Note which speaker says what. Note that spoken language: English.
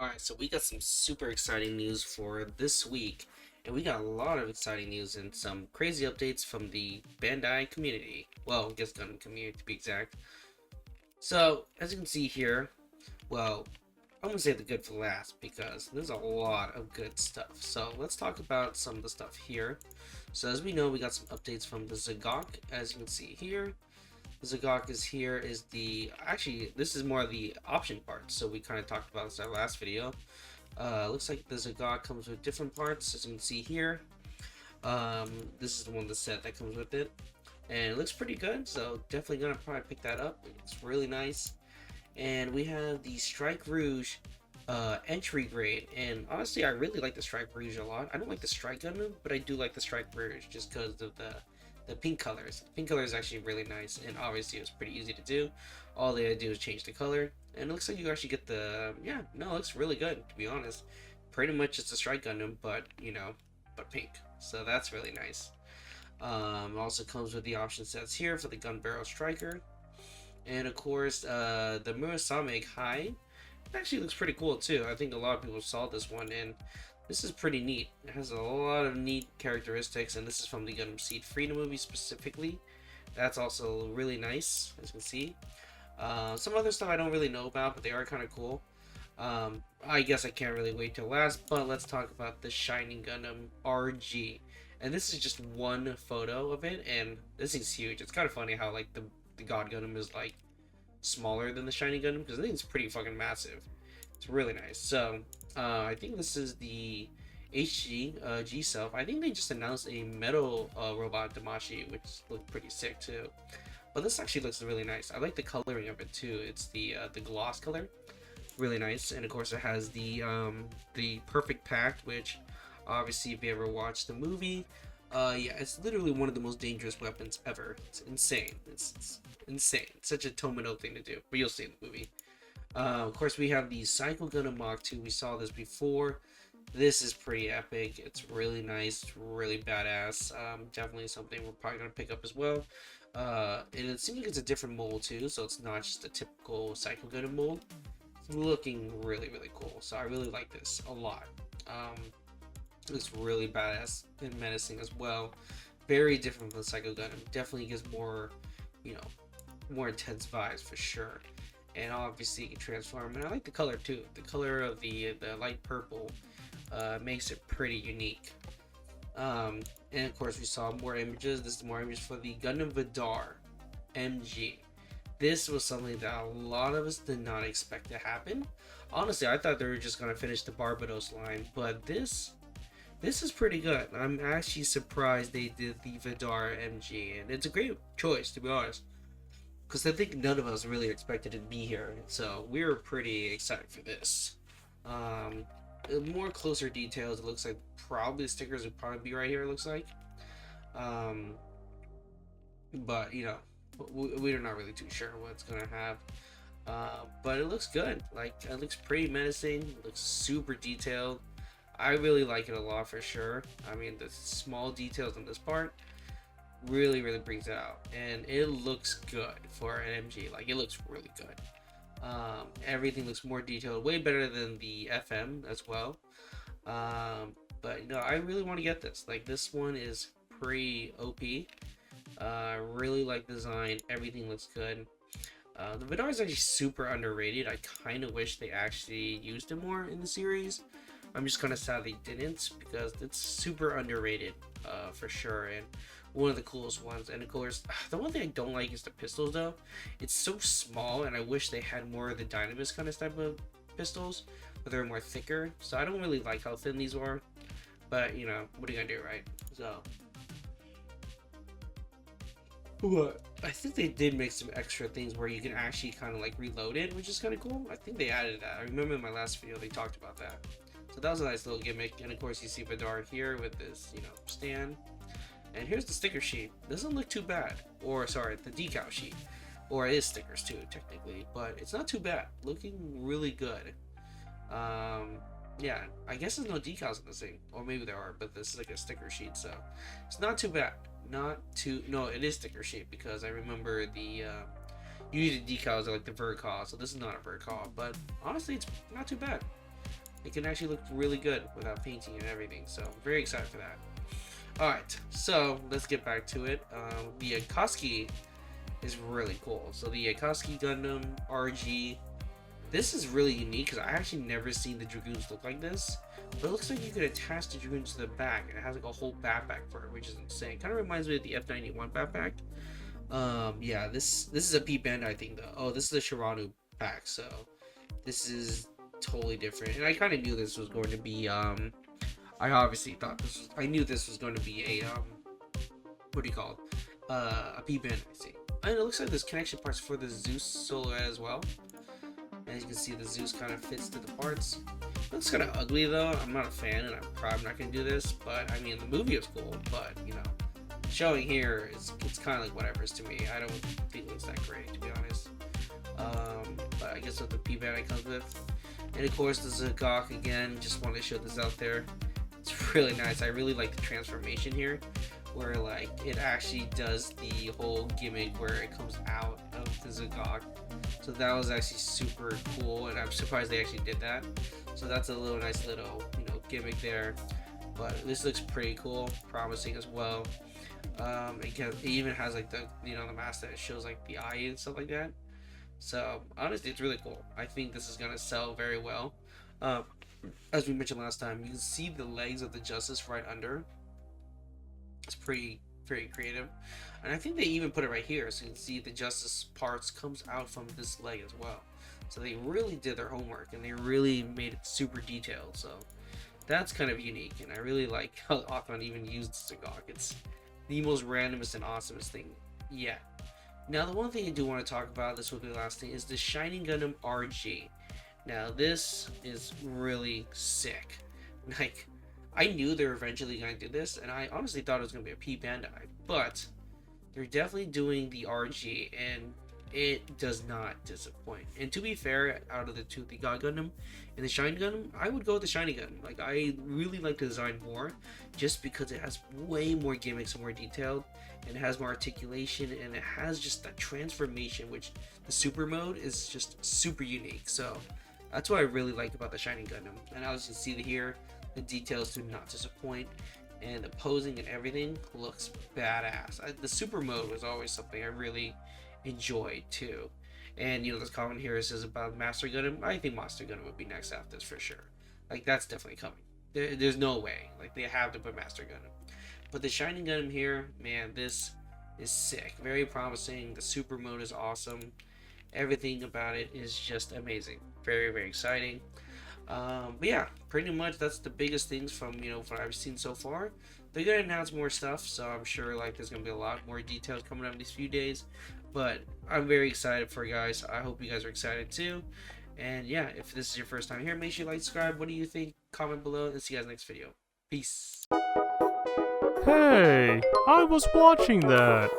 Speaker 1: Alright, so we got some super exciting news for this week, and we got a lot of exciting news and some crazy updates from the Bandai community. Well, I guess Gundam community to be exact. So, as you can see here, well, I'm gonna save the good for last because there's a lot of good stuff. So, let's talk about some of the stuff here. So, as we know, we got some updates from the Zagok, as you can see here. Zagok is here is the actually this is more of the option part, so we kind of talked about this in our last video. Looks like the Zagok comes with different parts, as you can see here. This is the one, the set that comes with it, and it looks pretty good, so definitely gonna probably pick that up. It's really nice. And we have the Strike Rouge entry grade, and honestly I really like the Strike Rouge a lot. I don't like the Strike Gundam, but I do like the Strike Rouge just because of the pink colors. The pink color is actually really nice, and obviously it was pretty easy to do. All they had to do is change the color, and it looks like you actually get the, yeah, no, it looks really good, to be honest. Pretty much it's a Strike Gundam, but, but pink. So that's really nice. Also comes with the option sets here for the Gun Barrel Striker. And of course, the Murasame High. It actually looks pretty cool too. I think a lot of people saw this one, and this is pretty neat. It has a lot of neat characteristics, and this is from the Gundam Seed Freedom movie specifically. That's also really nice, as you can see. Some other stuff I don't really know about, but they are kind of cool. I guess I can't really wait till last, but let's talk about the Shining Gundam RG. And this is just one photo of it, and this is huge. It's kind of funny how like the God Gundam is like smaller than the Shining Gundam, because I think it's pretty fucking massive. It's really nice. So I think this is the HG G Self. I think they just announced a metal robot Damashi, which looked pretty sick too. But this actually looks really nice. I like the coloring of it too. It's the gloss color, really nice. And of course it has the Perfect Pact, which obviously if you ever watched the movie, yeah, it's literally one of the most dangerous weapons ever. It's insane. It's insane. It's such a Tomino thing to do, but you'll see in the movie. Of course, we have the Psycho Gundam Mach 2. We saw this before. This is pretty epic. It's really nice. It's really badass. Definitely something we're probably going to pick up as well. And it seems like it's a different mold too, so it's not just a typical Psycho Gundam mold. It's looking really, really cool. So I really like this a lot. It's really badass and menacing as well. Very different from the Psycho Gundam. Definitely gives more, more intense vibes for sure. And obviously you can transform, and I like the color too. The color of the light purple makes it pretty unique. And of course we saw more images. This is more images for the Gundam Vidar MG. This was something that a lot of us did not expect to happen. Honestly, I thought they were just gonna finish the Barbados line, but this is pretty good. I'm actually surprised they did the Vidar MG, and it's a great choice, to be honest, because I think none of us really expected it to be here, so we were pretty excited for this. More closer details, it looks like probably the stickers would probably be right here, it looks like. But, we're not really too sure what it's going to have. But it looks good. Like, it looks pretty menacing. It looks super detailed. I really like it a lot for sure. I mean, the small details on this part really brings it out, and it looks good for an MG. Like, it looks really good. Everything looks more detailed, way better than the FM as well. But I really want to get this. Like, this one is pretty OP. I really like the design. Everything looks good. The Vidar is actually super underrated. I kind of wish they actually used it more in the series. I'm just kind of sad they didn't, because it's super underrated for sure, and one of the coolest ones. And of course, the one thing I don't like is the pistols though. It's so small, and I wish they had more of the Dynamis kind of type of pistols, but they're more thicker. So I don't really like how thin these are, but what are you gonna do, right? So, but I think they did make some extra things where you can actually kind of like reload it, which is kind of cool. I think they added that. I remember in my last video they talked about that. So that was a nice little gimmick. And of course you see Vidar here with this, stand. And here's the sticker sheet. Doesn't look too bad. Or sorry, the decal sheet. Or it is stickers too, technically. But it's not too bad. Looking really good. Yeah, I guess there's no decals in this thing. Or maybe there are, but this is like a sticker sheet, so it's not too bad. No, it is sticker sheet, because I remember the usually decals are like the Vercall, so this is not a Vercall, but honestly it's not too bad. it can actually look really good without painting and everything. So I'm very excited for that. Alright, so let's get back to it. The Akatsuki is really cool. So the Akatsuki Gundam RG, this is really unique because I actually never seen the Dragoons look like this. But it looks like you could attach the Dragoons to the back, and it has like a whole backpack for it, which is insane. Kind of reminds me of the F91 backpack. Yeah, this is a P Bandai thing though. Oh, this is the Shiranu pack, so this is totally different. And I kind of knew this was going to be I obviously thought this was, I knew this was going to be a what do you call it? A P Bandai thing. And it looks like there's connection parts for the Zeus silhouette as well. As you can see, the Zeus kind of fits to the parts. It looks kind of ugly though. I'm not a fan, and I'm probably not gonna do this. But I mean, the movie is cool. But you know, showing here is, it's kind of like whatever's to me. I don't think it looks that great, to be honest. But I guess what the P Bandai comes with, and of course the Zagok again. Just wanted to show this out there. It's really nice. I really like the transformation here, where like it actually does the whole gimmick where it comes out of the Zagok. So that was actually super cool, and I'm surprised they actually did that. So that's a little nice little, you know, gimmick there. But this looks pretty cool, promising as well. It even has like the, you know, the mask that shows like the eye and stuff like that. So honestly, it's really cool. I think this is gonna sell very well. As we mentioned last time, you can see the legs of the Justice right under. It's pretty creative, and I think they even put it right here, so you can see the Justice parts comes out from this leg as well. So they really did their homework, and they really made it super detailed. So that's kind of unique, and I really like how Akhman even used Zagok. It's the most randomest and awesomest thing yet. Now, the one thing I do want to talk about, this will be the last thing, is the Shining Gundam RG. Now, this is really sick. Like, I knew they were eventually going to do this, and I honestly thought it was going to be a P Bandai, but they're definitely doing the RG, and it does not disappoint. And to be fair, out of the two, the God Gundam and the Shine Gundam, I would go with the Shiny Gundam. Like, I really like the design more, just because it has way more gimmicks and more detailed, and it has more articulation, and it has just that transformation, which the super mode is just super unique. So that's what I really like about the Shining Gundam. And as you can see here, the details do not disappoint, and the posing and everything looks badass. The super mode was always something I really enjoyed too. And you know, this comment here says about Master Gundam. I think Master Gundam would be next after this for sure. Like, that's definitely coming. There's no way. Like, they have to put Master Gundam. But the Shining Gundam here, man, this is sick. Very promising. The super mode is awesome. Everything about it is just amazing. Very exciting. But yeah, pretty much that's the biggest things from, you know, what I've seen so far. They're gonna announce more stuff, so I'm sure like there's gonna be a lot more details coming up in these few days. But I'm very excited for you guys. I hope you guys are excited too. And yeah, if this is your first time here, make sure you like, subscribe. What do you think? Comment below, and see you guys next video. Peace.
Speaker 2: Hey, I was watching that.